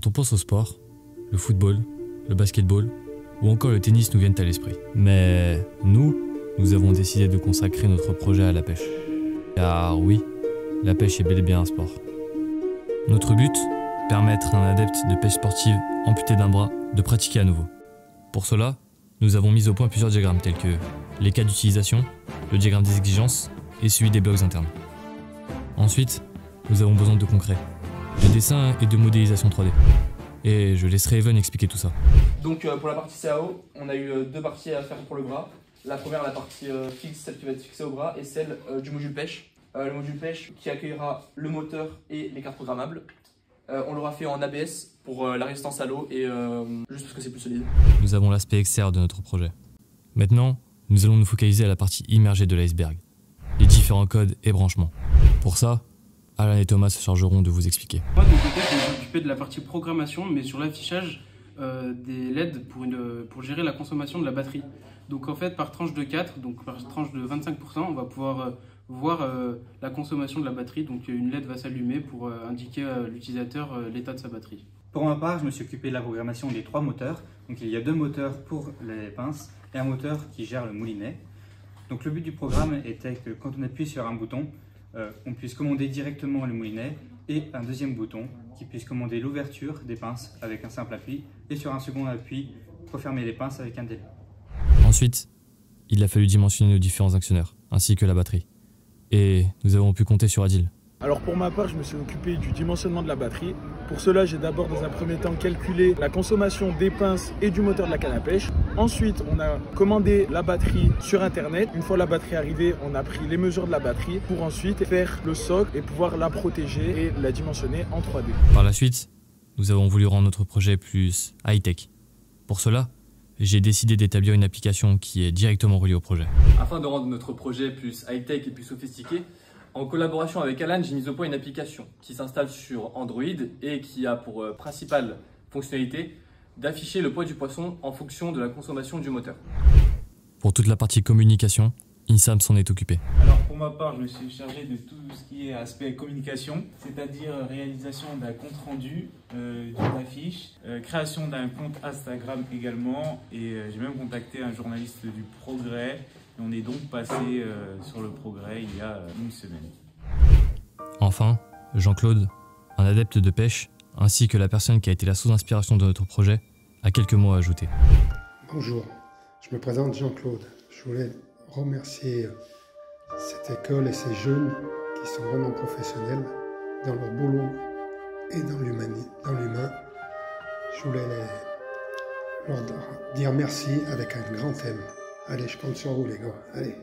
Quand on pense au sport, le football, le basketball ou encore le tennis nous viennent à l'esprit. Mais nous avons décidé de consacrer notre projet à la pêche. Car oui, la pêche est bel et bien un sport. Notre but, permettre à un adepte de pêche sportive amputé d'un bras de pratiquer à nouveau. Pour cela, nous avons mis au point plusieurs diagrammes tels que les cas d'utilisation, le diagramme des exigences et celui des blocs internes. Ensuite, nous avons besoin de concret, de dessin et de modélisation 3D. Et je laisserai Evan expliquer tout ça. Donc pour la partie CAO, on a eu deux parties à faire pour le bras. La première, la partie fixe, celle qui va être fixée au bras, et celle du module pêche. Le module pêche qui accueillera le moteur et les cartes programmables. On l'aura fait en ABS pour la résistance à l'eau et juste parce que c'est plus solide. Nous avons l'aspect externe de notre projet. Maintenant, nous allons nous focaliser à la partie immergée de l'iceberg, les différents codes et branchements. Pour ça, Alan et Thomas se chargeront de vous expliquer. Moi, de mon côté, je vais m'occuper de la partie programmation, mais sur l'affichage des LED pour gérer la consommation de la batterie. Donc en fait, par tranche de 4, donc par tranche de 25%, on va pouvoir voir la consommation de la batterie. Donc une LED va s'allumer pour indiquer à l'utilisateur l'état de sa batterie. Pour ma part, je me suis occupé de la programmation des 3 moteurs. Donc il y a 2 moteurs pour les pinces et un moteur qui gère le moulinet. Donc le but du programme était que quand on appuie sur un bouton, on puisse commander directement le moulinet et un deuxième bouton qui puisse commander l'ouverture des pinces avec un simple appui et sur un second appui, refermer les pinces avec un délai. Ensuite, il a fallu dimensionner nos différents actionneurs, ainsi que la batterie. Et nous avons pu compter sur Adil. Alors pour ma part, je me suis occupé du dimensionnement de la batterie. Pour cela, j'ai d'abord dans un premier temps calculé la consommation des pinces et du moteur de la canne à pêche. Ensuite, on a commandé la batterie sur internet. Une fois la batterie arrivée, on a pris les mesures de la batterie pour ensuite faire le socle et pouvoir la protéger et la dimensionner en 3D. Par la suite, nous avons voulu rendre notre projet plus high-tech. Pour cela, j'ai décidé d'établir une application qui est directement reliée au projet. Afin de rendre notre projet plus high-tech et plus sophistiqué, en collaboration avec Alan, j'ai mis au point une application qui s'installe sur Android et qui a pour principale fonctionnalité d'afficher le poids du poisson en fonction de la consommation du moteur. Pour toute la partie communication, Insam s'en est occupé. Alors pour ma part, je me suis chargé de tout ce qui est aspect communication, c'est-à-dire réalisation d'un compte rendu, d'une affiche, création d'un compte Instagram également, et j'ai même contacté un journaliste du Progrès. Et on est donc passé sur le Progrès il y a une semaine. Enfin, Jean-Claude, un adepte de pêche, ainsi que la personne qui a été la source d'inspiration de notre projet, a quelques mots à ajouter. Bonjour, je me présente Jean-Claude. Je voulais remercier cette école et ces jeunes qui sont vraiment professionnels dans leur boulot et dans l'humain. Je voulais leur dire merci avec un grand thème. Allez, je compte sur vous les gars, allez.